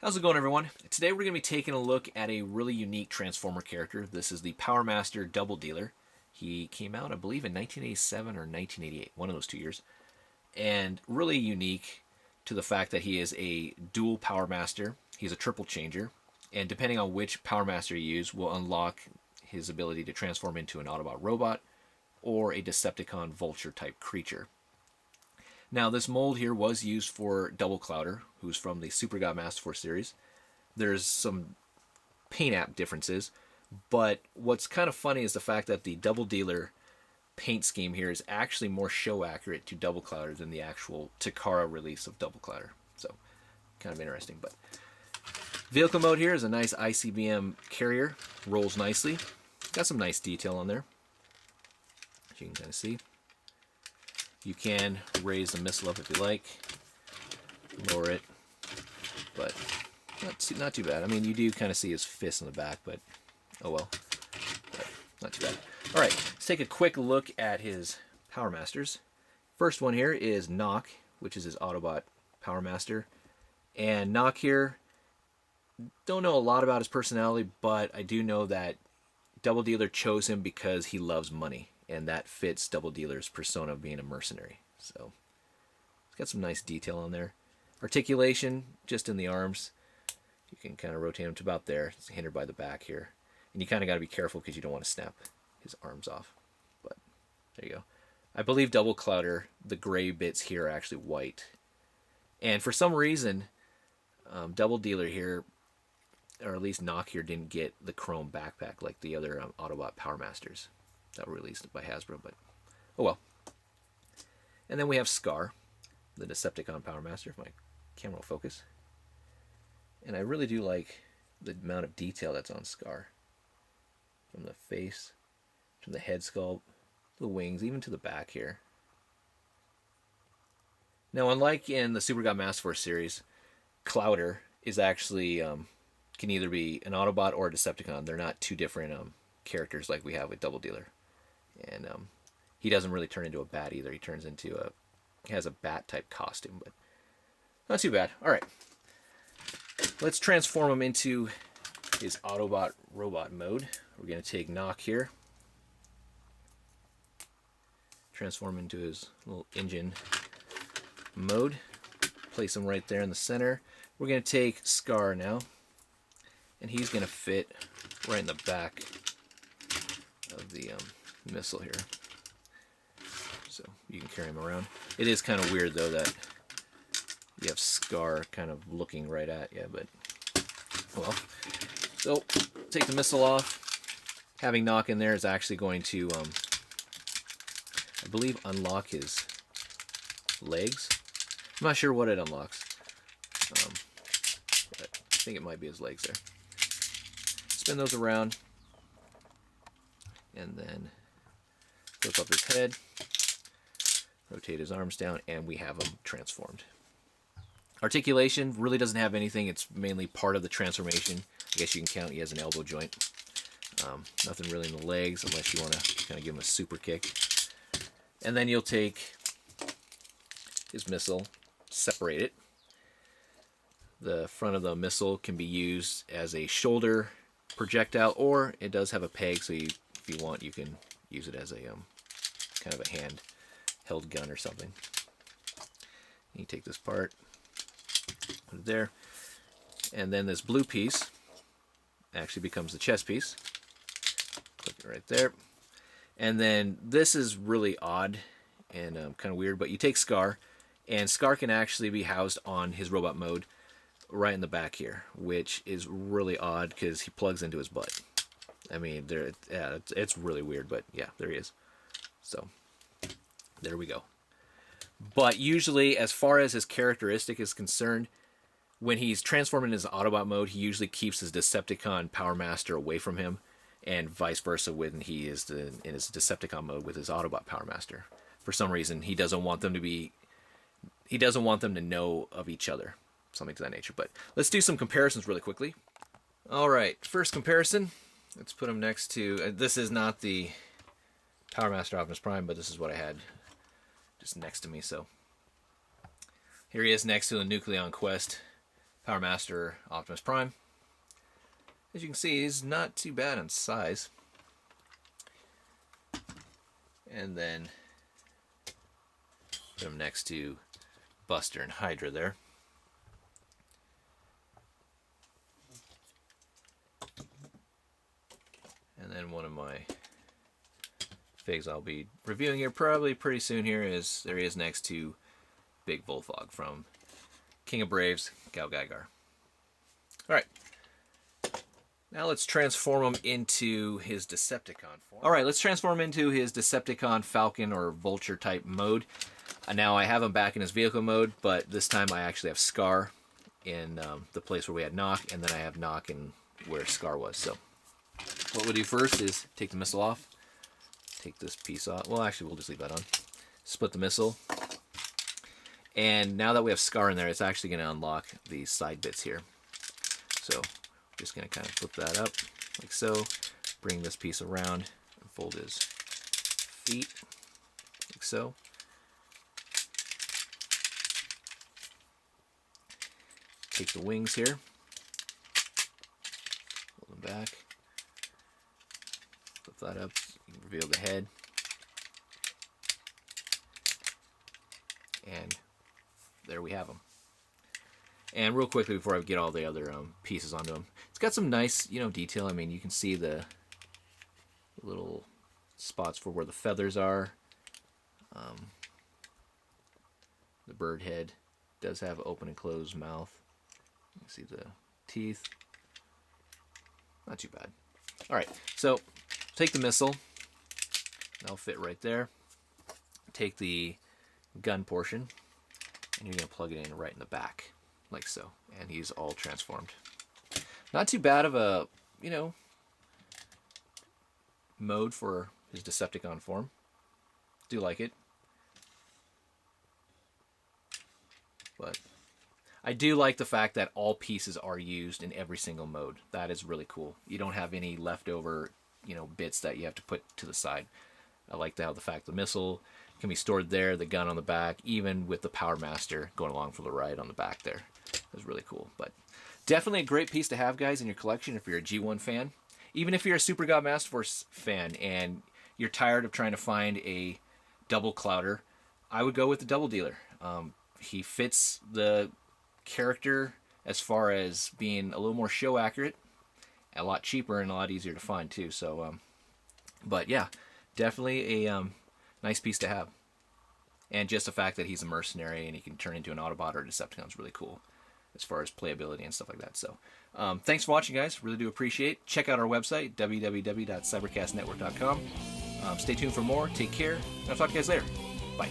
How's it going, everyone? Today we're going to be taking a look at a really unique Transformer character. This is the Power Master Doubledealer. He came out, I believe, in 1987 or 1988, one of those 2 years. And really unique to the fact that he is a dual Power Master. He's a triple changer. And depending on which Power Master you use will unlock his ability to transform into an Autobot robot or a Decepticon Vulture type creature. Now, this mold here was used for Double Clouder, who's from the Super God Master Force series. There's some paint app differences, but what's kind of funny is the fact that the Double Dealer paint scheme here is actually more show accurate to Double Clouder than the actual Takara release of Double Clouder. So, kind of interesting. But vehicle mode here is a nice ICBM carrier, rolls nicely. Got some nice detail on there, as you can kind of see. You can raise the missile up if you like, lower it, but not too bad. I mean, you do kind of see his fist in the back, but oh well, but not too bad. All right, let's take a quick look at his Power Masters. First one here is Knock, which is his Autobot Power Master. And Knock here, don't know a lot about his personality, but I do know that Double Dealer chose him because he loves money. And that fits Double Dealer's persona of being a mercenary. So, it's got some nice detail on there. Articulation, just in the arms. You can kind of rotate him to about there. It's hindered by the back here. And you kind of got to be careful because you don't want to snap his arms off. But, there you go. I believe Double Clouder, the gray bits here are actually white. And for some reason, Double Dealer here, or at least Knock here, didn't get the chrome backpack like the other Autobot Power Masters that were released by Hasbro, but oh well. And then we have Scar, the Decepticon Power Master, if my camera will focus. And I really do like the amount of detail that's on Scar. From the face, to the head sculpt, the wings, even to the back here. Now, unlike in the Super God Master Force series, Clouder is actually, can either be an Autobot or a Decepticon. They're not two different characters like we have with Double Dealer. And he doesn't really turn into a bat either. He turns into he has a bat type costume, but not too bad. All right, let's transform him into his Autobot robot mode. We're going to take Knock here, transform into his little engine mode, place him right there in the center. We're going to take Scar now, and he's going to fit right in the back of the missile here, so you can carry him around. It is kind of weird though that you have Scar kind of looking right at you, but well. So take the missile off. Having Knock in there is actually going to, I believe, unlock his legs. I'm not sure what it unlocks, but I think it might be his legs there. Spin those around, and then flip up his head, rotate his arms down, and we have him transformed. Articulation really doesn't have anything. It's mainly part of the transformation. I guess you can count he has an elbow joint. Nothing really in the legs unless you want to kind of give him a super kick. And then you'll take his missile, separate it. The front of the missile can be used as a shoulder projectile, or it does have a peg, so if you want, you can use it as a kind of a hand-held gun or something. You take this part, put it there, and then this blue piece actually becomes the chest piece. Click it right there. And then this is really odd and kind of weird, but you take Scar, and Scar can actually be housed on his robot mode right in the back here, which is really odd because he plugs into his butt. I mean, it's really weird, but yeah, there he is. So, there we go. But usually, as far as his characteristic is concerned, when he's transforming in his Autobot mode, he usually keeps his Decepticon Power Master away from him, and vice versa when he is in his Decepticon mode with his Autobot Power Master. For some reason, he doesn't want them to know of each other, something to that nature. But let's do some comparisons really quickly. All right, first comparison. Let's put him next to. This is not the Power Master Optimus Prime, but this is what I had just next to me. So here he is next to the Nucleon Quest Power Master Optimus Prime. As you can see, he's not too bad in size. And then put him next to Buster and Hydra there. And then one of my figs I'll be reviewing here probably pretty soon here is there he is next to Big Bullfrog from King of Braves, Gal Gaigar. Alright. Now let's transform him into his Decepticon form. Alright, let's transform him into his Decepticon Falcon or Vulture type mode. Now I have him back in his vehicle mode, but this time I actually have Scar in the place where we had Knock, and then I have Knock in where Scar was. So what we'll do first is take the missile off. Take this piece off. Well, actually, we'll just leave that on. Split the missile. And now that we have Scar in there, it's actually going to unlock these side bits here. So just going to kind of flip that up like so. Bring this piece around and fold his feet like so. Take the wings here. Fold them back. Flip that up. You can reveal the head. And there we have them. And real quickly before I get all the other pieces onto them, it's got some nice, detail. I mean, you can see the little spots for where the feathers are. The bird head does have an open and closed mouth. You can see the teeth. Not too bad. All right, so take the missile. That'll fit right there. Take the gun portion, and you're going to plug it in right in the back, like so. And he's all transformed. Not too bad of a, mode for his Decepticon form. Do like it. But I do like the fact that all pieces are used in every single mode. That is really cool. You don't have any leftover, bits that you have to put to the side. I like the fact the missile can be stored there, the gun on the back, even with the Power Master going along for the ride on the back there. That's really cool. But definitely a great piece to have, guys, in your collection if you're a G1 fan. Even if you're a Super God Master Force fan and you're tired of trying to find a double clouder, I would go with the Doubledealer. He fits the character as far as being a little more show accurate, a lot cheaper, and a lot easier to find too. So, but yeah, definitely a nice piece to have. And just the fact that he's a mercenary and he can turn into an Autobot or a Decepticon is really cool as far as playability and stuff like that. So, thanks for watching, guys. Really do appreciate it. Check out our website, www.cybercastnetwork.com. Stay tuned for more. Take care. I'll talk to you guys later. Bye.